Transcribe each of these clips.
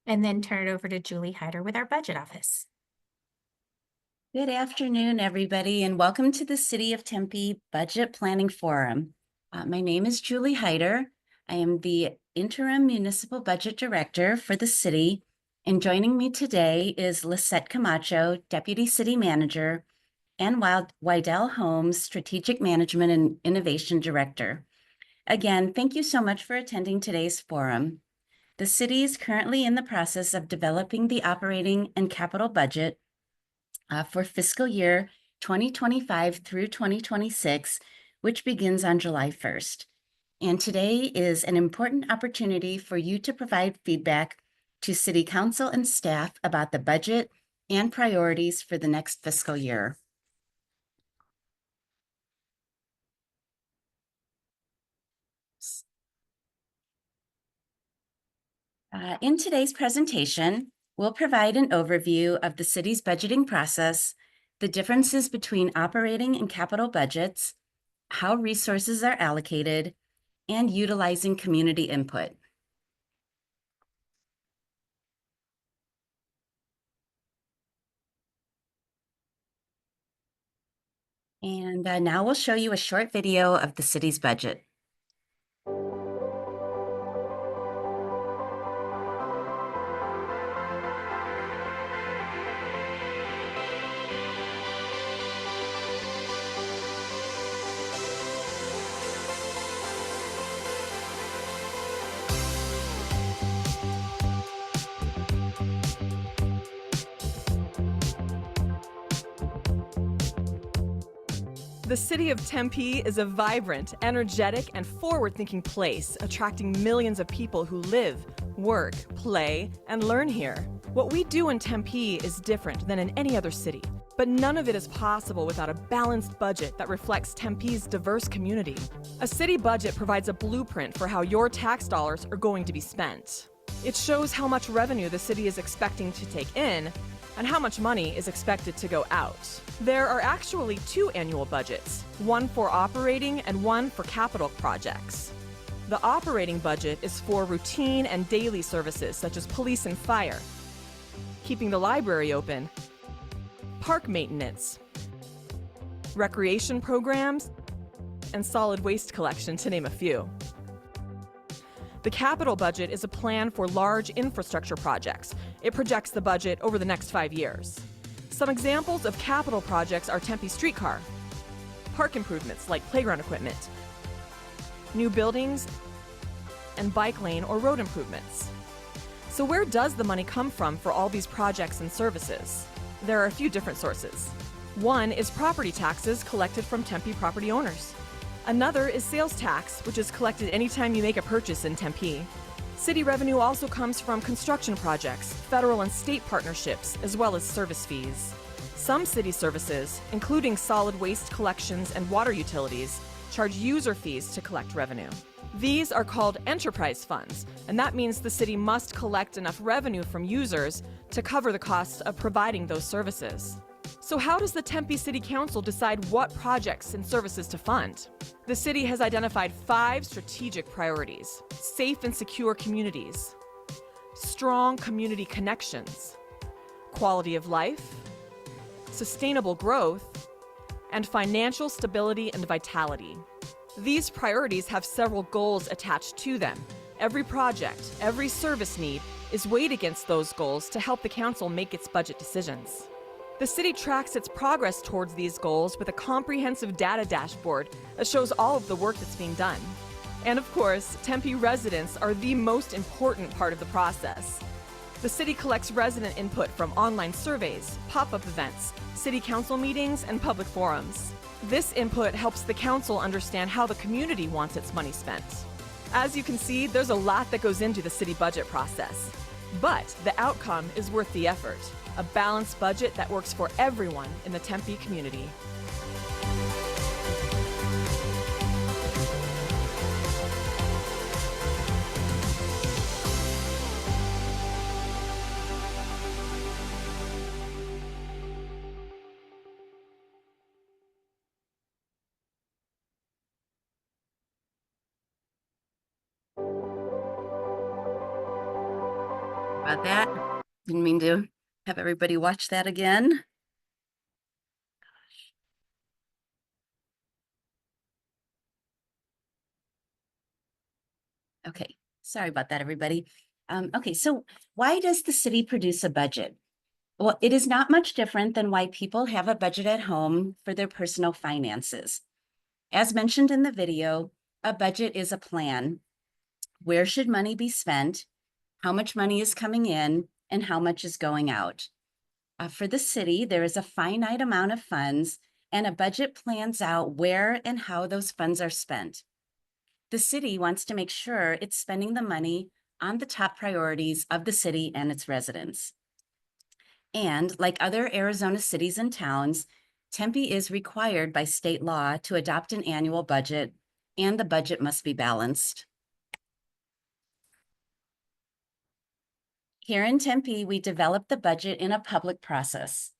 and then turn it over to Julie Hyder with our budget office. Good afternoon, everybody, and welcome to the City of Tempe Budget Planning Forum. My name is Julie Hyder. I am the Interim Municipal Budget Director for the city, and joining me today is Lisette Camacho, Deputy City Manager, and Wydell Holmes, Strategic Management and Innovation Director. Again, thank you so much for attending today's forum. The city is currently in the process of developing the operating and capital budget for fiscal year 2025 through 2026, which begins on July 1st. And today is an important opportunity for you to provide feedback to City Council and staff about the budget and priorities for the next fiscal year. In today's presentation, we'll provide an overview of the city's budgeting process, the differences between operating and capital budgets, how resources are allocated, and utilizing community input. And now we'll show you a short video of the city's budget. The city of Tempe is a vibrant, energetic, and forward-thinking place, attracting millions of people who live, work, play, and learn here. What we do in Tempe is different than in any other city, but none of it is possible without a balanced budget that reflects Tempe's diverse community. A city budget provides a blueprint for how your tax dollars are going to be spent. It shows how much revenue the city is expecting to take in and how much money is expected to go out. There are actually two annual budgets, one for operating and one for capital projects. The operating budget is for routine and daily services such as police and fire, keeping the library open, park maintenance, recreation programs, and solid waste collection, to name a few. The capital budget is a plan for large infrastructure projects. It projects the budget over the next 5 years. Some examples of capital projects are Tempe Streetcar, park improvements like playground equipment, new buildings, and bike lane or road improvements. So where does the money come from for all these projects and services? There are a few different sources. One is property taxes collected from Tempe property owners. Another is sales tax, which is collected anytime you make a purchase in Tempe. City revenue also comes from construction projects, federal and state partnerships, as well as service fees. Some city services, including solid waste collections and water utilities, charge user fees to collect revenue. These are called enterprise funds, and that means the city must collect enough revenue from users to cover the costs of providing those services. So how does the Tempe City Council decide what projects and services to fund? The city has identified 5 strategic priorities: safe and secure communities, strong community connections, quality of life, sustainable growth, and financial stability and vitality. These priorities have several goals attached to them. Every project, every service need is weighed against those goals to help the council make its budget decisions. The city tracks its progress towards these goals with a comprehensive data dashboard that shows all of the work that's being done. And of course, Tempe residents are the most important part of the process. The city collects resident input from online surveys, pop-up events, city council meetings, and public forums. This input helps the council understand how the community wants its money spent. As you can see, there's a lot that goes into the city budget process. But the outcome is worth the effort. A balanced budget that works for everyone in the Tempe community. about that. Didn't mean to have everybody watch that again. Okay, sorry about that, everybody. Okay, so why does the city produce a budget? Well, it is not much different than why people have a budget at home for their personal finances. As mentioned in the video, a budget is a plan. Where should money be spent? How much money is coming in and how much is going out? For the city, there is a finite amount of funds and a budget plans out where and how those funds are spent. The city wants to make sure it's spending the money on the top priorities of the city and its residents. And like other Arizona cities and towns, Tempe is required by state law to adopt an annual budget, and the budget must be balanced. Here in Tempe, we develop the budget in a public process.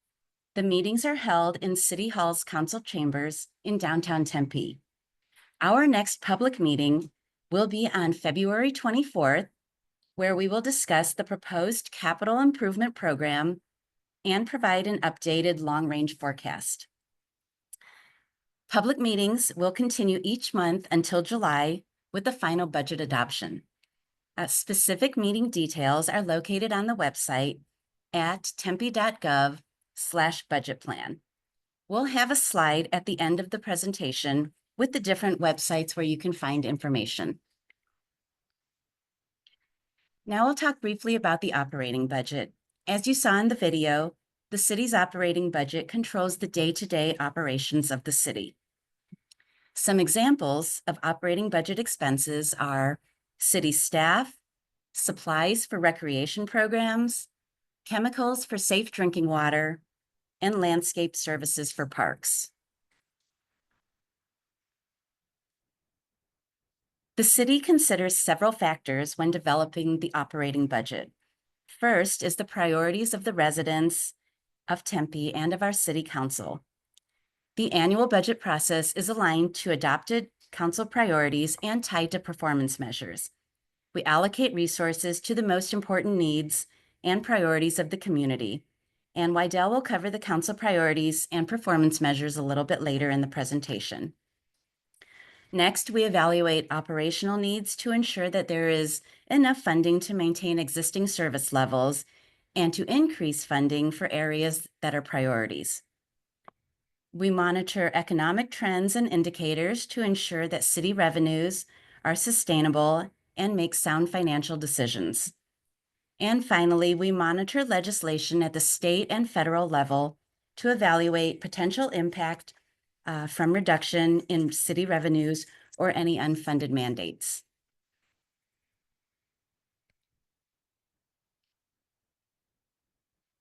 The meetings are held in City Hall's council chambers in downtown Tempe. Our next public meeting will be on February 24th, where we will discuss the proposed capital improvement program and provide an updated long-range forecast. Public meetings will continue each month until July with the final budget adoption. Specific meeting details are located on the website at tempe.gov/budget plan. We'll have a slide at the end of the presentation with the different websites where you can find information. Now I'll talk briefly about the operating budget. As you saw in the video, the city's operating budget controls the day-to-day operations of the city. Some examples of operating budget expenses are city staff, supplies for recreation programs, chemicals for safe drinking water, and landscape services for parks. The city considers several factors when developing the operating budget. First is the priorities of the residents of Tempe and of our city council. The annual budget process is aligned to adopted council priorities and tied to performance measures. We allocate resources to the most important needs and priorities of the community, and Wydell will cover the council priorities and performance measures a little bit later in the presentation. Next, we evaluate operational needs to ensure that there is enough funding to maintain existing service levels and to increase funding for areas that are priorities. We monitor economic trends and indicators to ensure that city revenues are sustainable and make sound financial decisions. And finally, we monitor legislation at the state and federal level to evaluate potential impact from reduction in city revenues or any unfunded mandates.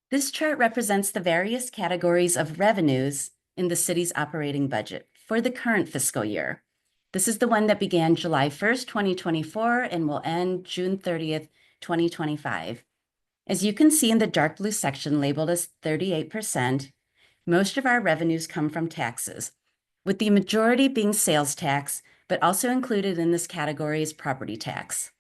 This chart represents the various categories of revenues in the city's operating budget for the current fiscal year. This is the one that began July 1st, 2024 and will end June 30th, 2025. As you can see in the dark blue section labeled as 38%, most of our revenues come from taxes, with the majority being sales tax, but also included in this category is property tax.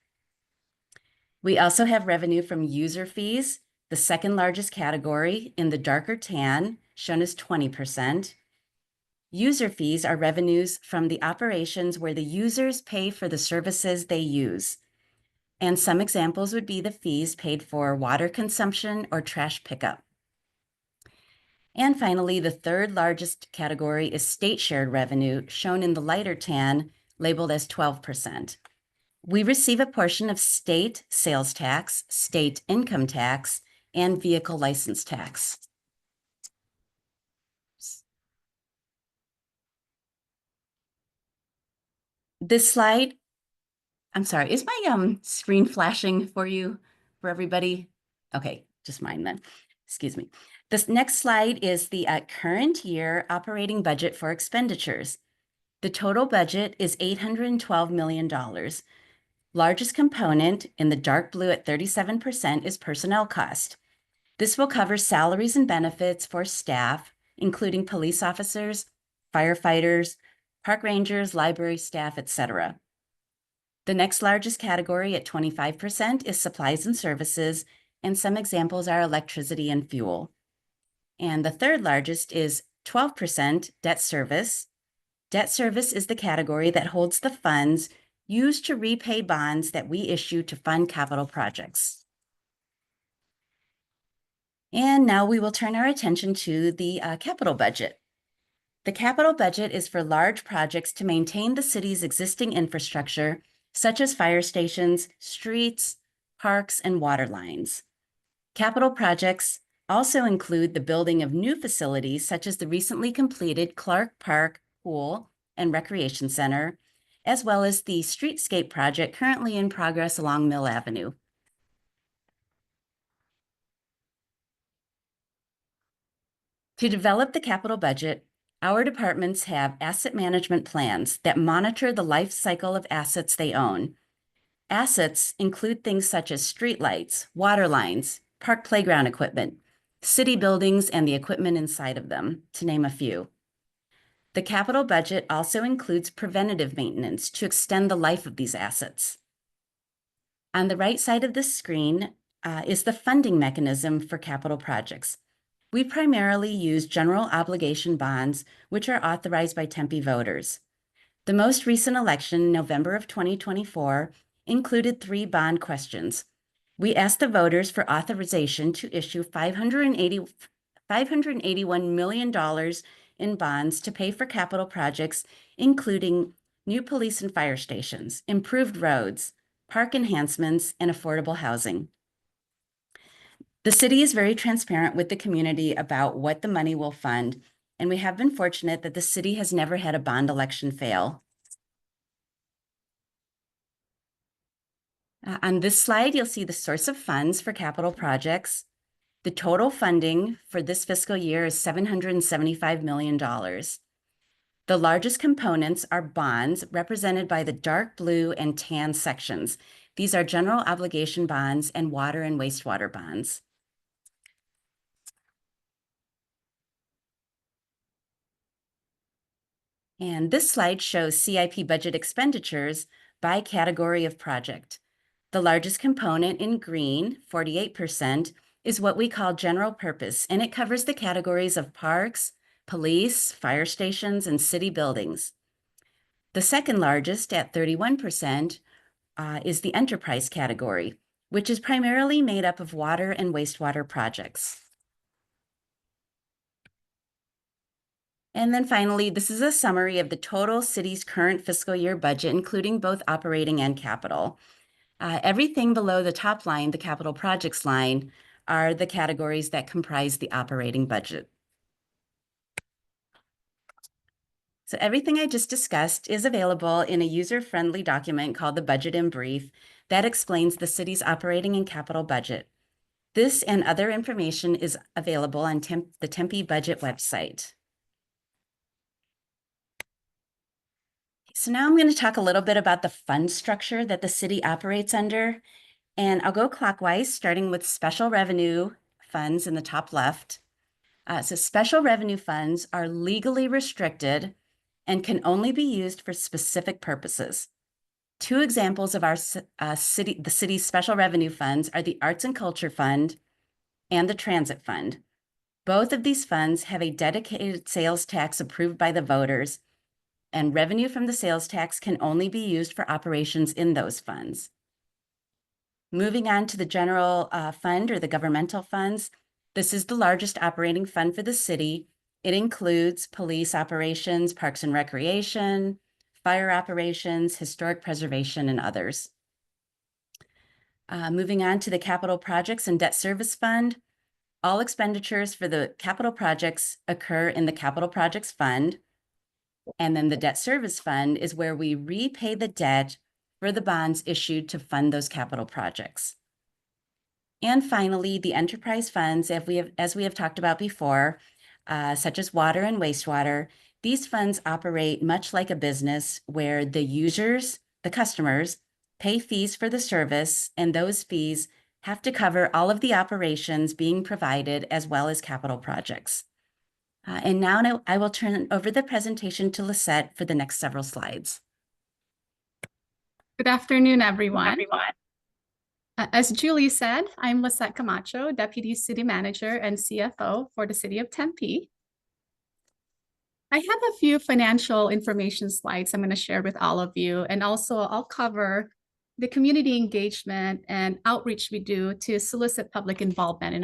We also have revenue from user fees, the second largest category in the darker tan, shown as 20%. User fees are revenues from the operations where the users pay for the services they use. And some examples would be the fees paid for water consumption or trash pickup. And finally, the third largest category is state shared revenue, shown in the lighter tan, labeled as 12%. We receive a portion of state sales tax, state income tax, and vehicle license tax. This slide, I'm sorry, is my screen flashing for you, for everybody? Okay, just mine then, excuse me. This next slide is the current year operating budget for expenditures. The total budget is $812 million. Largest component in the dark blue at 37% is personnel cost. This will cover salaries and benefits for staff, including police officers, firefighters, park rangers, library staff, etc. The next largest category at 25% is supplies and services, and some examples are electricity and fuel. And the third largest is 12% debt service. Debt service is the category that holds the funds used to repay bonds that we issue to fund capital projects. And now we will turn our attention to the capital budget. The capital budget is for large projects to maintain the city's existing infrastructure, such as fire stations, streets, parks, and water lines. Capital projects also include the building of new facilities, such as the recently completed Clark Park Pool and Recreation Center, as well as the streetscape project currently in progress along Mill Avenue. To develop the capital budget, our departments have asset management plans that monitor the life cycle of assets they own. Assets include things such as streetlights, water lines, park playground equipment, city buildings, and the equipment inside of them, to name a few. The capital budget also includes preventative maintenance to extend the life of these assets. On the right side of the screen is the funding mechanism for capital projects. We primarily use general obligation bonds, which are authorized by Tempe voters. The most recent election, November of 2024, included 3 bond questions. We asked the voters for authorization to issue $581 million in bonds to pay for capital projects, including new police and fire stations, improved roads, park enhancements, and affordable housing. The city is very transparent with the community about what the money will fund, and we have been fortunate that the city has never had a bond election fail. On this slide, you'll see the source of funds for capital projects. The total funding for this fiscal year is $775 million. The largest components are bonds, represented by the dark blue and tan sections. These are general obligation bonds and water and wastewater bonds. And this slide shows CIP budget expenditures by category of project. The largest component in green, 48%, is what we call general purpose, and it covers the categories of parks, police, fire stations, and city buildings. The second largest, at 31%, is the enterprise category, which is primarily made up of water and wastewater projects. And then finally, this is a summary of the total city's current fiscal year budget, including both operating and capital. Everything below the top line, the capital projects line, are the categories that comprise the operating budget. So everything I just discussed is available in a user-friendly document called the Budget in Brief that explains the city's operating and capital budget. This and other information is available on the Tempe Budget website. So now I'm going to talk a little bit about the fund structure that the city operates under, and I'll go clockwise, starting with special revenue funds in the top left. So special revenue funds are legally restricted and can only be used for specific purposes. 2 examples of the city's special revenue funds are the Arts and Culture Fund and the Transit Fund. Both of these funds have a dedicated sales tax approved by the voters, and revenue from the sales tax can only be used for operations in those funds. Moving on to the general fund, or the governmental funds, this is the largest operating fund for the city. It includes police operations, parks and recreation, fire operations, historic preservation, and others. Moving on to the capital projects and debt service fund, all expenditures for the capital projects occur in the capital projects fund. And then the debt service fund is where we repay the debt for the bonds issued to fund those capital projects. And finally, the enterprise funds, as we have talked about before, such as water and wastewater, these funds operate much like a business where the users, the customers, pay fees for the service, and those fees have to cover all of the operations being provided as well as capital projects. And now I will turn over the presentation to Lisette for the next several slides. Good afternoon, everyone. As Julie said, I'm Lisette Camacho, Deputy City Manager and CFO for the City of Tempe. I have a few financial information slides I'm going to share with all of you, and also I'll cover the community engagement and outreach we do to solicit public involvement in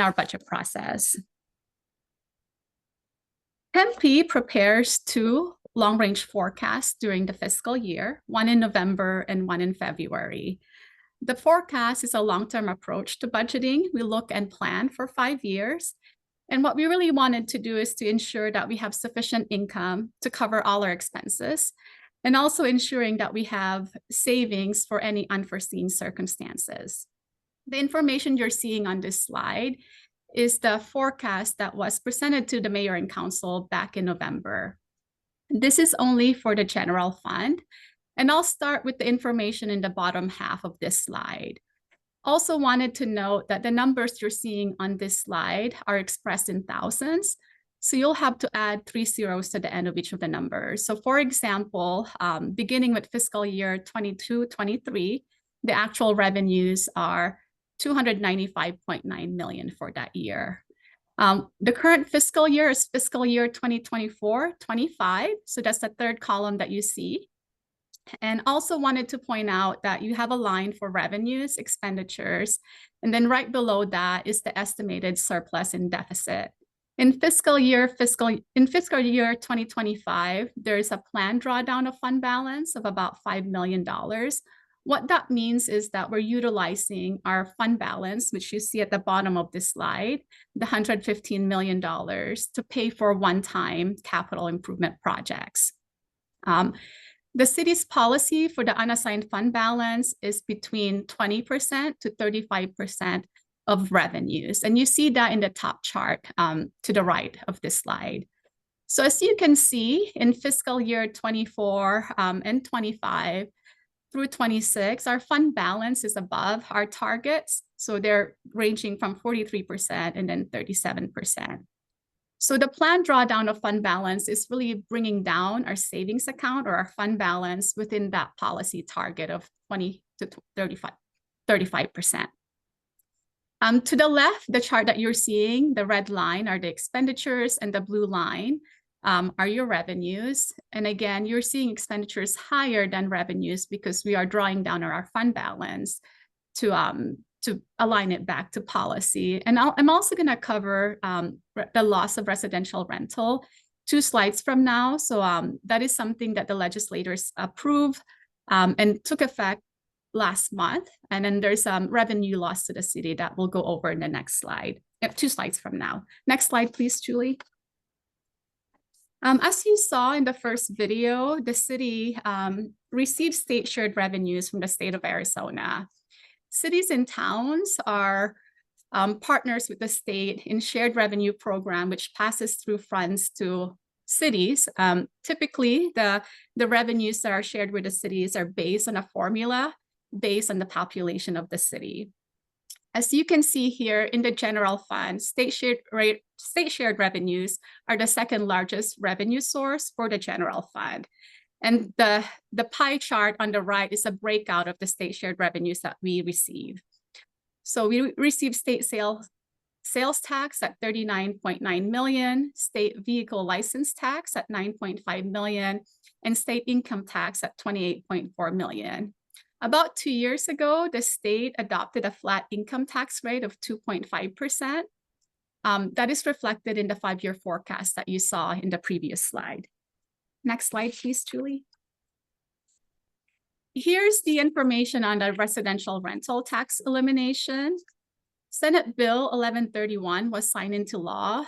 our budget process. Tempe prepares two long-range forecasts during the fiscal year, one in November and one in February. The forecast is a long-term approach to budgeting. We look and plan for 5 years. And what we really wanted to do is to ensure that we have sufficient income to cover all our expenses, and also ensuring that we have savings for any unforeseen circumstances. The information you're seeing on this slide is the forecast that was presented to the mayor and council back in November. This is only for the general fund. And I'll start with the information in the bottom half of this slide. Also wanted to note that the numbers you're seeing on this slide are expressed in thousands. So you'll have to add 3 zeros to the end of each of the numbers. So for example, beginning with fiscal year 22-23, the actual revenues are $295.9 million for that year. The current fiscal year is fiscal year 2024-25. So that's the third column that you see. And also wanted to point out that you have a line for revenues, expenditures, and then right below that is the estimated surplus and deficit. In fiscal year 2025, there is a planned drawdown of fund balance of about $5 million. What that means is that we're utilizing our fund balance, which you see at the bottom of this slide, the $115 million, to pay for one-time capital improvement projects. The city's policy for the unassigned fund balance is between 20% to 35% of revenues. And you see that in the top chart to the right of this slide. So as you can see, in fiscal year 24 and 25 through 26, our fund balance is above our targets. So they're ranging from 43% and then 37%. So the planned drawdown of fund balance is really bringing down our savings account or our fund balance within that policy target of 20 to 35%. To the left, the chart that you're seeing, the red line are the expenditures and the blue line are your revenues. And again, you're seeing expenditures higher than revenues because we are drawing down our fund balance to align it back to policy. And I'm also going to cover the loss of residential rental 2 slides from now. So that is something that the legislators approved and took effect last month. And then there's revenue loss to the city that we'll go over in the next slide, 2 slides from now. Next slide, please, Julie. As you saw in the first video, the city received state shared revenues from the state of Arizona. Cities and towns are partners with the state in shared revenue program, which passes through funds to cities. Typically, the revenues that are shared with the cities are based on a formula based on the population of the city. As you can see here in the general fund, state shared revenues are the second largest revenue source for the general fund. And the pie chart on the right is a breakout of the state shared revenues that we receive. So we receive state sales tax at $39.9 million, state vehicle license tax at $9.5 million, and state income tax at $28.4 million. About 2 years ago, the state adopted a flat income tax rate of 2.5%. That is reflected in the 5-year forecast that you saw in the previous slide. Next slide, please, Julie. Here's the information on the residential rental tax elimination. Senate Bill 1131 was signed into law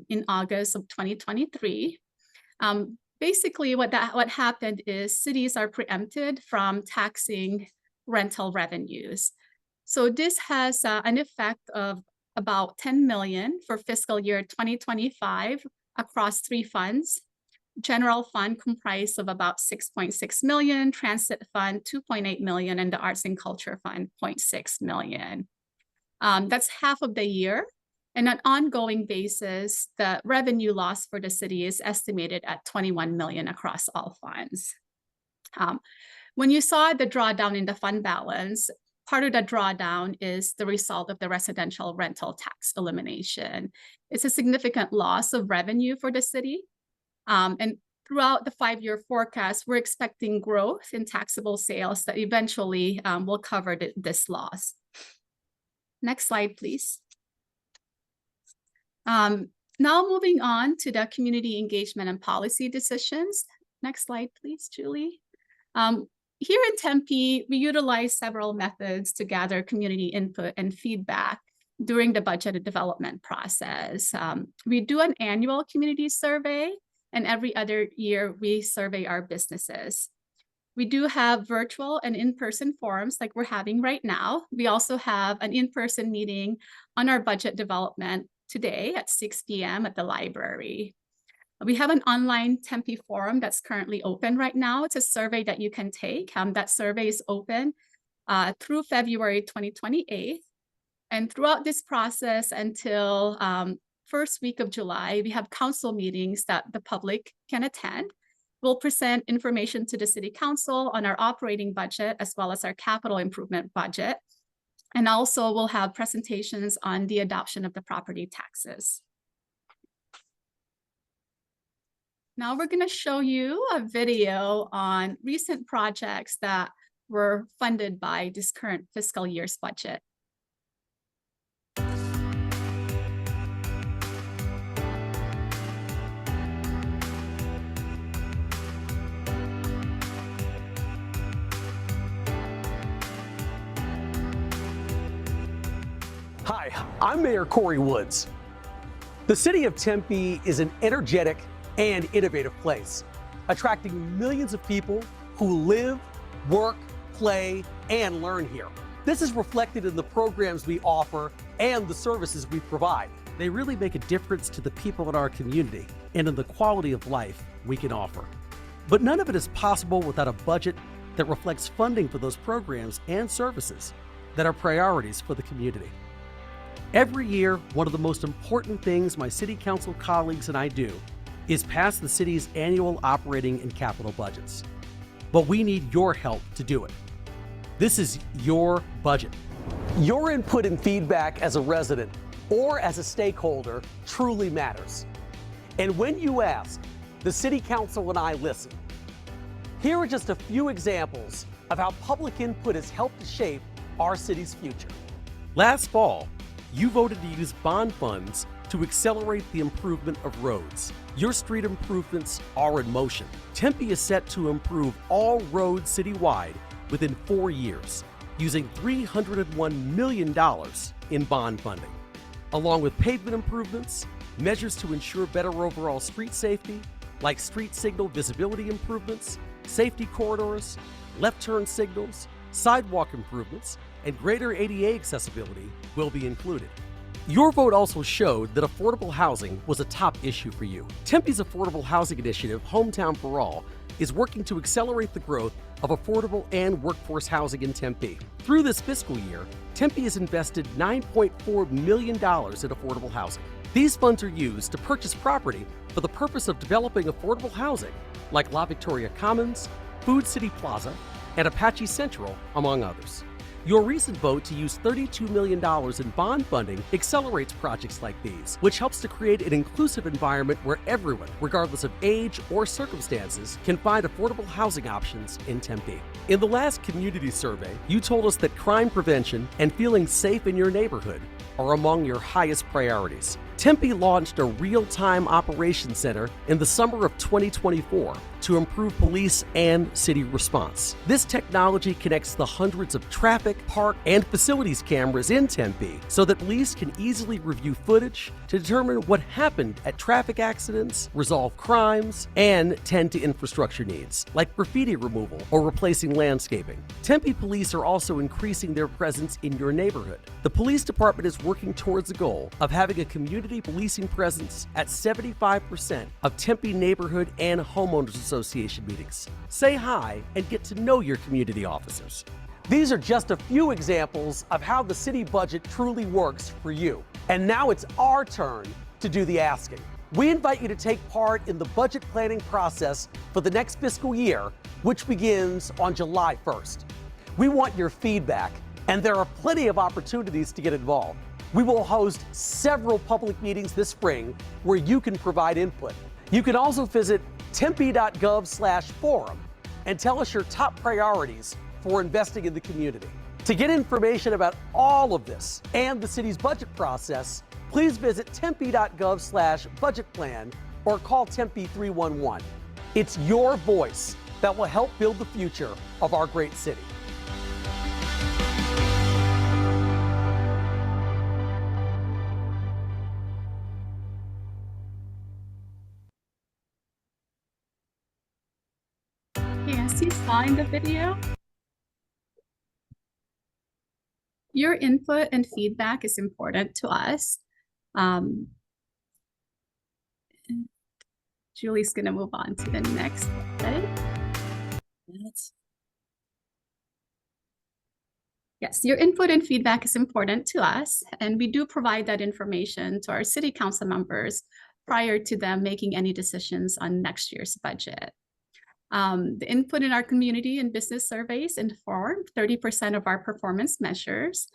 in August of 2023. Basically, what happened is cities are preempted from taxing rental revenues. So this has an effect of about $10 million for fiscal year 2025 across 3 funds. General fund comprised of about 6.6 million, transit fund 2.8 million, and the arts and culture fund 0.6 million. That's half of the year. And on an ongoing basis, the revenue loss for the city is estimated at 21 million across all funds. When you saw the drawdown in the fund balance, part of the drawdown is the result of the residential rental tax elimination. It's a significant loss of revenue for the city. And throughout the 5-year forecast, we're expecting growth in taxable sales that eventually will cover this loss. Next slide, please. Now moving on to the community engagement and policy decisions. Next slide, please, Julie. Here in Tempe, we utilize several methods to gather community input and feedback during the budget development process. We do an annual community survey, and every other year we survey our businesses. We do have virtual and in-person forums like we're having right now. We also have an in-person meeting on our budget development today at 6 p.m. at the library. We have an online Tempe forum that's currently open right now. It's a survey that you can take. That survey is open through February 2028. And throughout this process until first week of July, we have council meetings that the public can attend. We'll present information to the city council on our operating budget as well as our capital improvement budget. And also we'll have presentations on the adoption of the property taxes. Now we're going to show you a video on recent projects that were funded by this current fiscal year's budget. Hi, I'm Mayor Corey Woods. The city of Tempe is an energetic and innovative place, attracting millions of people who live, work, play, and learn here. This is reflected in the programs we offer and the services we provide. They really make a difference to the people in our community and in the quality of life we can offer. But none of it is possible without a budget that reflects funding for those programs and services that are priorities for the community. Every year, one of the most important things my city council colleagues and I do is pass the city's annual operating and capital budgets. But we need your help to do it. This is your budget. Your input and feedback as a resident or as a stakeholder truly matters. And when you ask, the city council and I listen. Here are just a few examples of how public input has helped to shape our city's future. Last fall, you voted to use bond funds to accelerate the improvement of roads. Your street improvements are in motion. Tempe is set to improve all roads citywide within 4 years, using $301 million in bond funding. Along with pavement improvements, measures to ensure better overall street safety, like street signal visibility improvements, safety corridors, left turn signals, sidewalk improvements, and greater ADA accessibility will be included. Your vote also showed that affordable housing was a top issue for you. Tempe's affordable housing initiative, Hometown for All, is working to accelerate the growth of affordable and workforce housing in Tempe. Through this fiscal year, Tempe has invested $9.4 million in affordable housing. These funds are used to purchase property for the purpose of developing affordable housing, like La Victoria Commons, Food City Plaza, and Apache Central, among others. Your recent vote to use $32 million in bond funding accelerates projects like these, which helps to create an inclusive environment where everyone, regardless of age or circumstances, can find affordable housing options in Tempe. In the last community survey, you told us that crime prevention and feeling safe in your neighborhood are among your highest priorities. Tempe launched a real-time operations center in the summer of 2024 to improve police and city response. This technology connects the hundreds of traffic, park, and facilities cameras in Tempe so that police can easily review footage to determine what happened at traffic accidents, resolve crimes, and tend to infrastructure needs, like graffiti removal or replacing landscaping. Tempe police are also increasing their presence in your neighborhood. The police department is working towards the goal of having a community policing presence at 75% of Tempe neighborhood and homeowners association meetings. Say hi and get to know your community officers. These are just a few examples of how the city budget truly works for you. And now it's our turn to do the asking. We invite you to take part in the budget planning process for the next fiscal year, which begins on July 1st. We want your feedback, And there are plenty of opportunities to get involved. We will host several public meetings this spring where you can provide input. You can also visit tempe.gov/forum and tell us your top priorities for investing in the community. To get information about all of this and the city's budget process, please visit tempe.gov/budgetplan or call Tempe 311. It's your voice that will help build the future of our great city. As you saw in the video, your input and feedback is important to us. Julie's going to move on to the next slide. Yes, your input and feedback is important to us, and we do provide that information to our city council members prior to them making any decisions on next year's budget. The input in our community and business surveys inform 30% of our performance measures.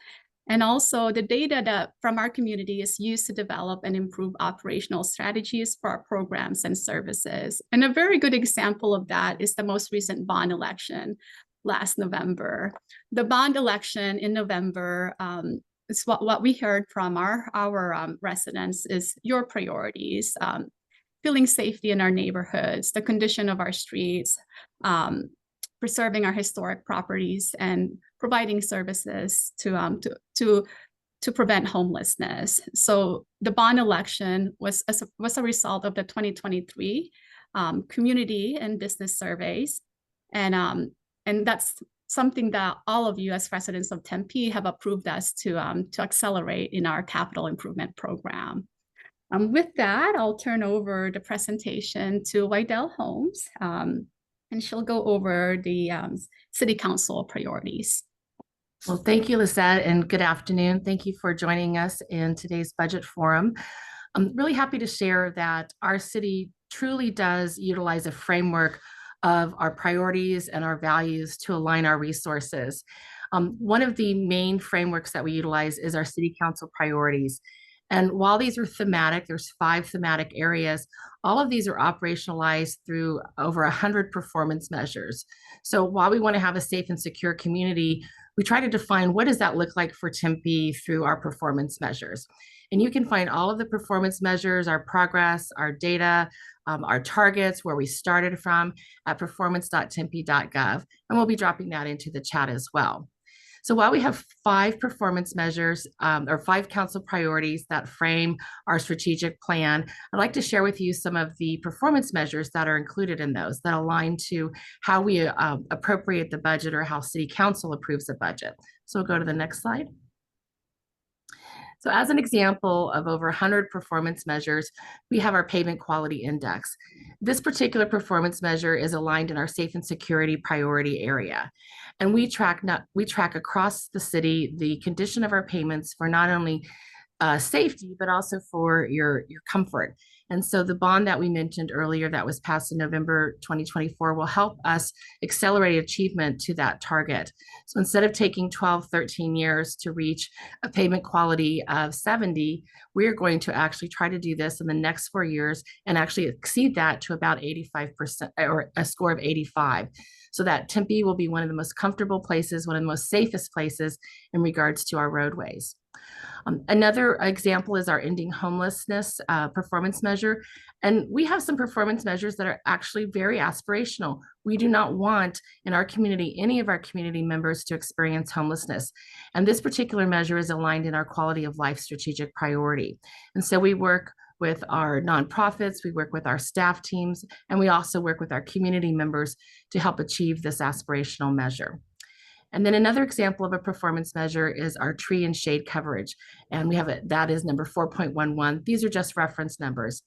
And also the data that from our community is used to develop and improve operational strategies for our programs and services. And a very good example of that is the most recent bond election last November. The bond election in November is what we heard from our residents is your priorities. Feeling safety in our neighborhoods, the condition of our streets, preserving our historic properties, and providing services to prevent homelessness. So the bond election was a result of the 2023 community and business surveys, and that's something that all of you as residents of Tempe have approved us to accelerate in our capital improvement program. With that, I'll turn over the presentation to Wydell Holmes, and she'll go over the City Council priorities. Well, thank you, Lisette, and good afternoon. Thank you for joining us in today's budget forum. I'm really happy to share that our city truly does utilize a framework of our priorities and our values to align our resources. One of the main frameworks that we utilize is our City Council priorities. And while these are thematic, there's 5 thematic areas, all of these are operationalized through over 100 performance measures. So while we want to have a safe and secure community, we try to define what does that look like for Tempe through our performance measures. And you can find all of the performance measures, our progress, our data, our targets, where we started from at performance.tempe.gov, and we'll be dropping that into the chat as well. So while we have 5 performance measures or 5 council priorities that frame our strategic plan, I'd like to share with you some of the performance measures that are included in those that align to how we appropriate the budget or how City Council approves the budget. So we'll go to the next slide. So as an example of over 100 performance measures, we have our pavement quality index. This particular performance measure is aligned in our safe and security priority area. And we track across the city the condition of our pavements for not only safety, but also for your comfort. And so the bond that we mentioned earlier that was passed in November 2024 will help us accelerate achievement to that target. So instead of taking 12, 13 years to reach a pavement quality of 70, we're going to actually try to do this in the next 4 years and actually exceed that to about 85% or a score of 85. So that Tempe will be one of the most comfortable places, one of the most safest places in regards to our roadways. Another example is our ending homelessness performance measure. And we have some performance measures that are actually very aspirational. We do not want in our community, any of our community members to experience homelessness. And this particular measure is aligned in our quality of life strategic priority. And so we work with our nonprofits, we work with our staff teams, and we also work with our community members to help achieve this aspirational measure. And then another example of a performance measure is our tree and shade coverage. And we have that is number 4.11. These are just reference numbers.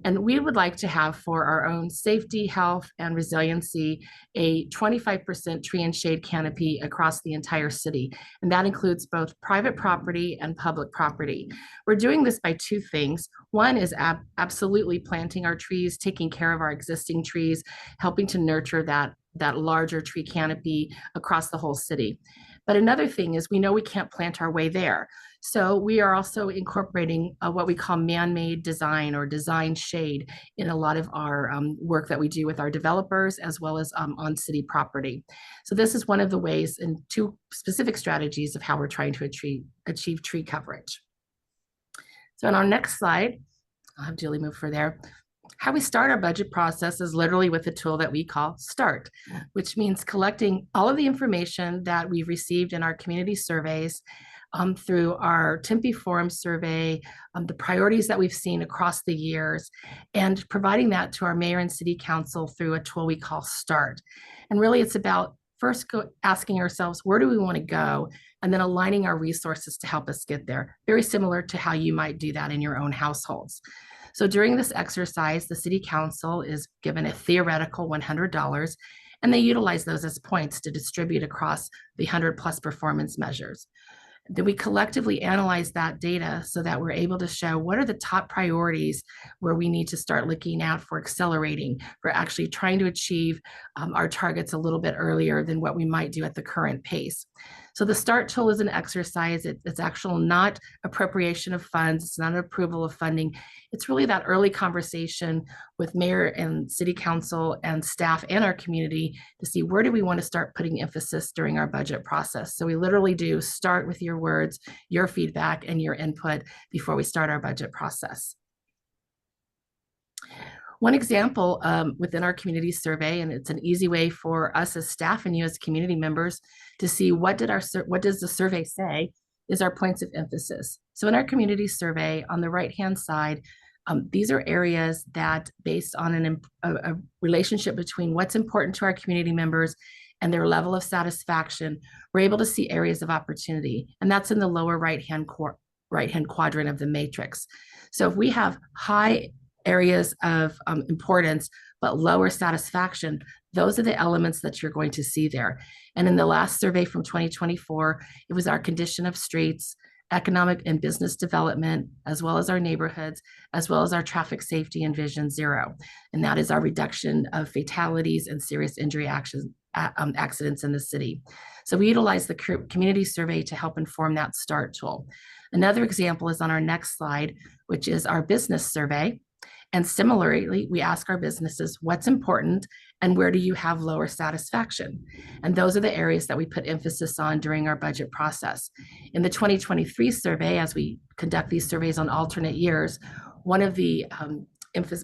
And we would like to have for our own safety, health, and resiliency, a 25% tree and shade canopy across the entire city. And that includes both private property and public property. We're doing this by 2 things. One is absolutely planting our trees, taking care of our existing trees, helping to nurture that larger tree canopy across the whole city. But another thing is we know we can't plant our way there. So we are also incorporating what we call man-made design or design shade in a lot of our work that we do with our developers as well as on city property. So this is one of the ways and two specific strategies of how we're trying to achieve tree coverage. So on our next slide, I'll have Julie move for there. How we start our budget process is literally with a tool that we call START, which means collecting all of the information that we've received in our community surveys through our Tempe Forum survey, the priorities that we've seen across the years, and providing that to our mayor and city council through a tool we call START. And really it's about first asking ourselves, where do we want to go? And then aligning our resources to help us get there. Very similar to how you might do that in your own households. So during this exercise, the city council is given a theoretical $100, and they utilize those as points to distribute across the 100+ performance measures. Then we collectively analyze that data so that we're able to show what are the top priorities where we need to start looking out for accelerating, for actually trying to achieve our targets a little bit earlier than what we might do at the current pace. So the START tool is an exercise. It's actual not appropriation of funds. It's not an approval of funding. It's really that early conversation with mayor and city council and staff and our community to see where do we want to start putting emphasis during our budget process. So we literally do start with your words, your feedback, and your input before we start our budget process. One example within our community survey, and it's an easy way for us as staff and you as community members to see what does the survey say, is our points of emphasis. So in our community survey on the right-hand side, these are areas that based on a relationship between what's important to our community members and their level of satisfaction, we're able to see areas of opportunity. And that's in the lower right-hand quadrant of the matrix. So if we have high areas of importance, but lower satisfaction, those are the elements that you're going to see there. And in the last survey from 2024, it was our condition of streets, economic and business development, as well as our neighborhoods, as well as our traffic safety and Vision Zero. And that is our reduction of fatalities and serious injury accidents in the city. So we utilize the community survey to help inform that START tool. Another example is on our next slide, which is our business survey. And similarly, we ask our businesses what's important and where do you have lower satisfaction? And those are the areas that we put emphasis on during our budget process. In the 2023 survey, as we conduct these surveys on alternate years, one of the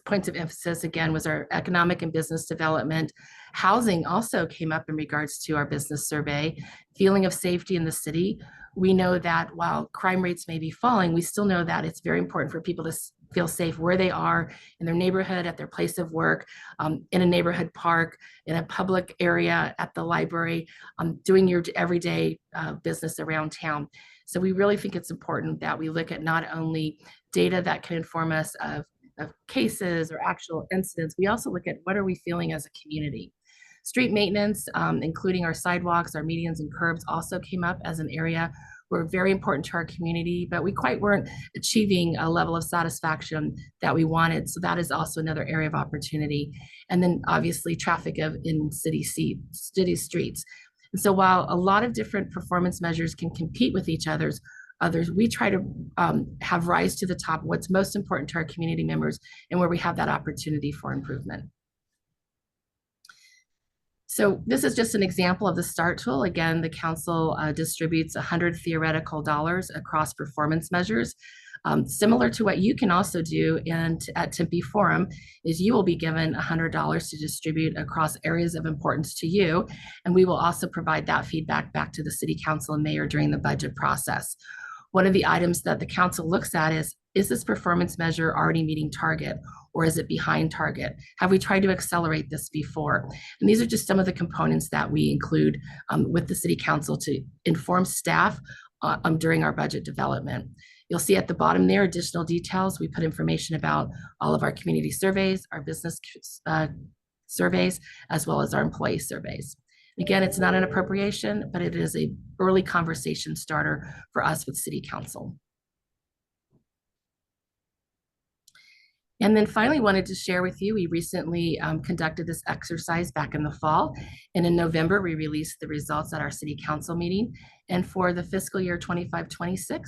points of emphasis again was our economic and business development. Housing also came up in regards to our business survey. Feeling of safety in the city. We know that while crime rates may be falling, we still know that it's very important for people to feel safe where they are in their neighborhood, at their place of work, in a neighborhood park, in a public area, at the library, doing your everyday business around town. So we really think it's important that we look at not only data that can inform us of cases or actual incidents, we also look at what are we feeling as a community. Street maintenance, including our sidewalks, our medians and curbs also came up as an area were very important to our community, but we quite weren't achieving a level of satisfaction that we wanted. So that is also another area of opportunity. And then obviously traffic in city streets. And so while a lot of different performance measures can compete with each others, we try to have rise to the top what's most important to our community members and where we have that opportunity for improvement. So this is just an example of the START tool. Again, the council distributes 100 theoretical dollars across performance measures. Similar to what you can also do at Tempe Forum is you will be given $100 to distribute across areas of importance to you. And we will also provide that feedback back to the city council and mayor during the budget process. One of the items that the council looks at is this performance measure already meeting target or is it behind target? Have we tried to accelerate this before? And these are just some of the components that we include with the city council to inform staff during our budget development. You'll see at the bottom there, additional details. We put information about all of our community surveys, our business surveys, as well as our employee surveys. Again, it's not an appropriation, but it is an early conversation starter for us with city council. And then finally wanted to share with you, we recently conducted this exercise back in the fall. And in November, we released the results at our city council meeting. And for the fiscal year 25-26,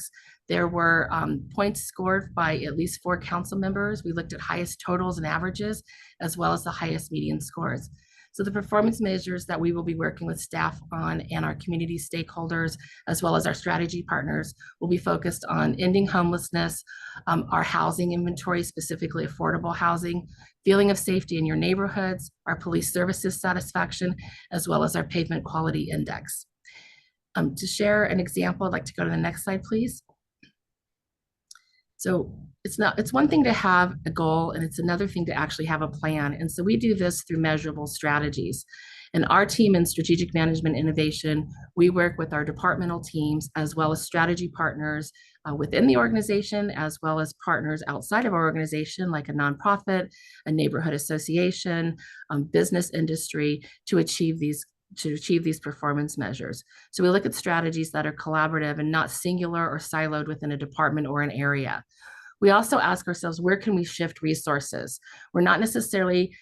there were points scored by at least 4 council members. We looked at highest totals and averages, as well as the highest median scores. So the performance measures that we will be working with staff on and our community stakeholders, as well as our strategy partners, will be focused on ending homelessness, our housing inventory, specifically affordable housing, feeling of safety in your neighborhoods, our police services satisfaction, as well as our pavement quality index. To share an example, I'd like to go to the next slide, please. So it's one thing to have a goal, and it's another thing to actually have a plan. And so we do this through measurable strategies. And our team in strategic management innovation, we work with our departmental teams as well as strategy partners within the organization, as well as partners outside of our organization, like a nonprofit, a neighborhood association, business industry, to achieve these performance measures. So we look at strategies that are collaborative and not singular or siloed within a department or an area. We also ask ourselves, where can we shift resources? We're not necessarily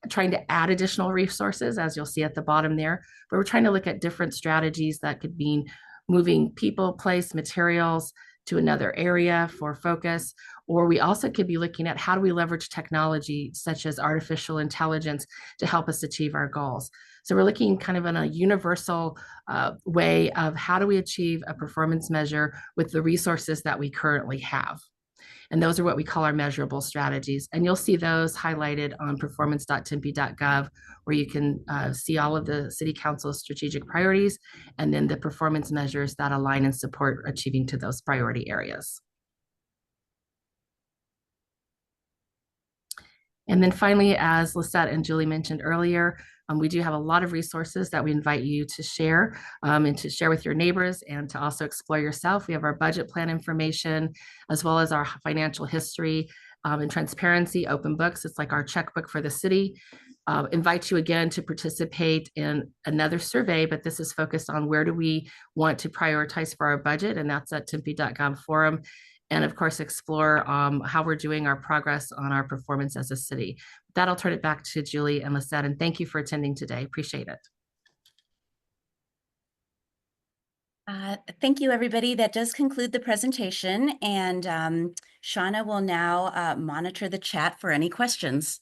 trying to add additional resources, as you'll see at the bottom there, but we're trying to look at different strategies that could mean moving people, place, materials to another area for focus. Or we also could be looking at how do we leverage technology such as artificial intelligence to help us achieve our goals. So we're looking kind of in a universal way of how do we achieve a performance measure with the resources that we currently have. And those are what we call our measurable strategies. And you'll see those highlighted on performance.tempe.gov, where you can see all of the City Council's strategic priorities and then the performance measures that align and support achieving to those priority areas. And then finally, as Lisette and Julie mentioned earlier, we do have a lot of resources that we invite you to share and to share with your neighbors and to also explore yourself. We have our budget plan information, as well as our financial history and transparency, open books. It's like our checkbook for the city. Invite you again to participate in another survey, but this is focused on where do we want to prioritize for our budget, and that's at tempe.gov forum. And of course, explore how we're doing our progress on our performance as a city. With that, I'll turn it back to Julie and Lisette, and thank you for attending today. Appreciate it. Thank you, everybody. That does conclude the presentation. And Shauna will now monitor the chat for any questions.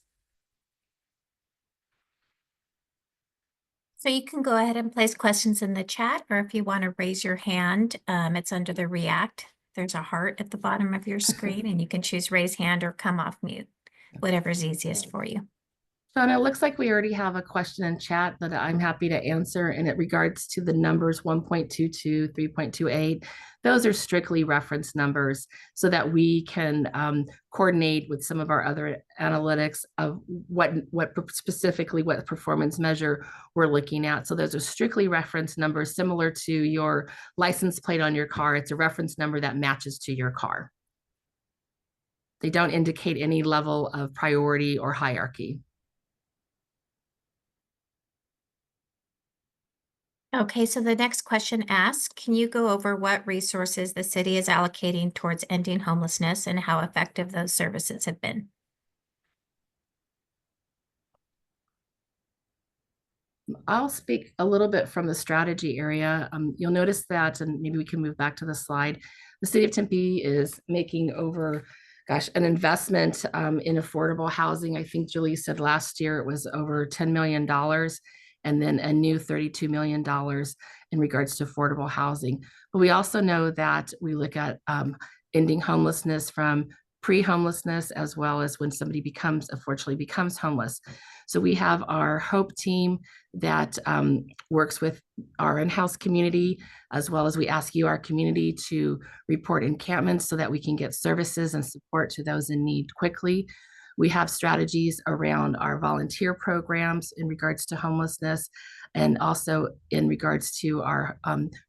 So you can go ahead and place questions in the chat, or if you want to raise your hand, it's under the React. There's a heart at the bottom of your screen, and you can choose raise hand or come off mute, whatever's easiest for you. Shauna, it looks like we already have a question in chat that I'm happy to answer, and it regards to the numbers 1.22, 3.28. Those are strictly reference numbers so that we can coordinate with some of our other analytics of what specifically what performance measure we're looking at. So those are strictly reference numbers, similar to your license plate on your car. It's a reference number that matches to your car. They don't indicate any level of priority or hierarchy. Okay, so the next question asks, can you go over what resources the city is allocating towards ending homelessness and how effective those services have been? I'll speak a little bit from the strategy area. You'll notice that, and maybe we can move back to the slide, the city of Tempe is making over, an investment in affordable housing. I think Julie said last year it was over $10 million. And then a new $32 million in regards to affordable housing. But we also know that we look at ending homelessness from pre-homelessness, as well as when somebody unfortunately becomes homeless. So we have our HOPE team that works with our in-house community, as well as we ask you, our community, to report encampments so that we can get services and support to those in need quickly. We have strategies around our volunteer programs in regards to homelessness, and also in regards to our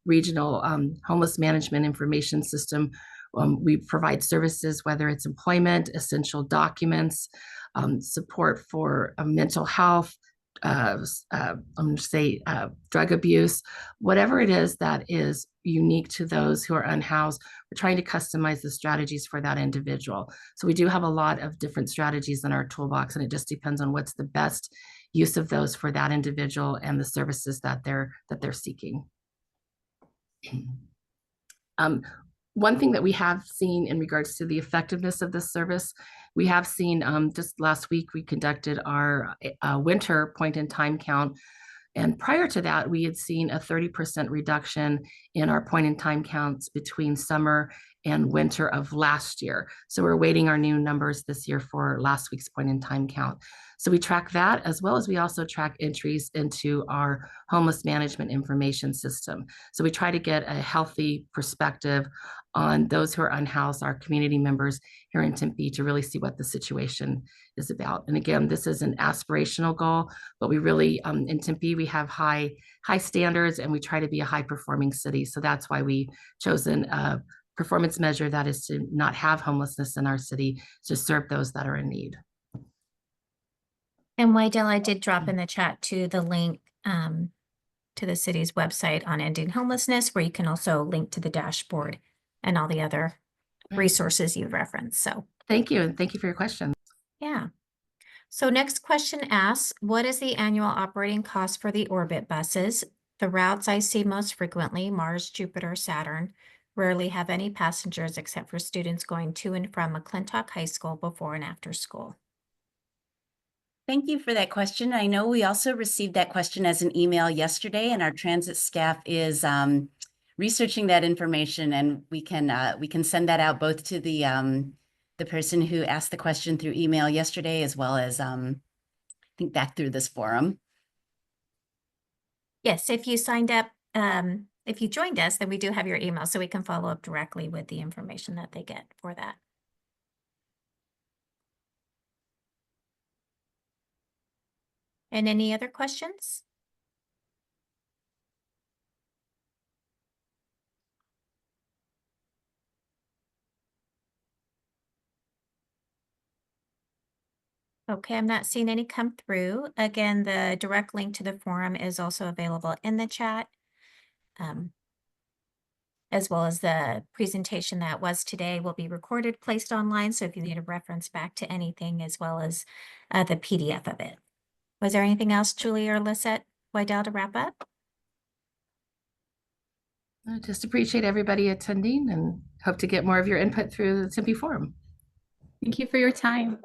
regional homeless management information system. We provide services, whether it's employment, essential documents, support for mental health, drug abuse, whatever it is that is unique to those who are unhoused, we're trying to customize the strategies for that individual. So we do have a lot of different strategies in our toolbox, and it just depends on what's the best use of those for that individual and the services that they're seeking. One thing that we have seen in regards to the effectiveness of this service, we have seen just last week, we conducted our winter point in time count. And prior to that, we had seen a 30% reduction in our point in time counts between summer and winter of last year. So we're awaiting our new numbers this year for last week's point in time count. So we track that, as well as we also track entries into our homeless management information system. So we try to get a healthy perspective on those who are unhoused, our community members here in Tempe, to really see what the situation is about. And again, this is an aspirational goal, but we really, in Tempe, we have high standards, and we try to be a high performing city. So that's why we chosen a performance measure that is to not have homelessness in our city, to serve those that are in need. And Wydell, I did drop in the chat to the link to the city's website on ending homelessness, where you can also link to the dashboard and all the other resources you've referenced. So thank you, and thank you for your question. yeah. So next question asks, what is the annual operating cost for the Orbit buses? The routes I see most frequently, Mars, Jupiter, Saturn, rarely have any passengers except for students going to and from McClintock High School before and after school. Thank you for that question. I know we also received that question as an email yesterday, and our transit staff is researching that information, and we can send that out both to the person who asked the question through email yesterday, as well as I think back through this forum. Yes, if you signed up, if you joined us, then we do have your email, so we can follow up directly with the information that they get for that. And any other questions? Okay, I'm not seeing any come through. Again, the direct link to the forum is also available in the chat, as well as the presentation that was today will be recorded, placed online. So if you need a reference back to anything, as well as the PDF of it. Was there anything else, Julie or Lisette Wydell, to wrap up? I just appreciate everybody attending and hope to get more of your input through the Tempe Forum. Thank you for your time.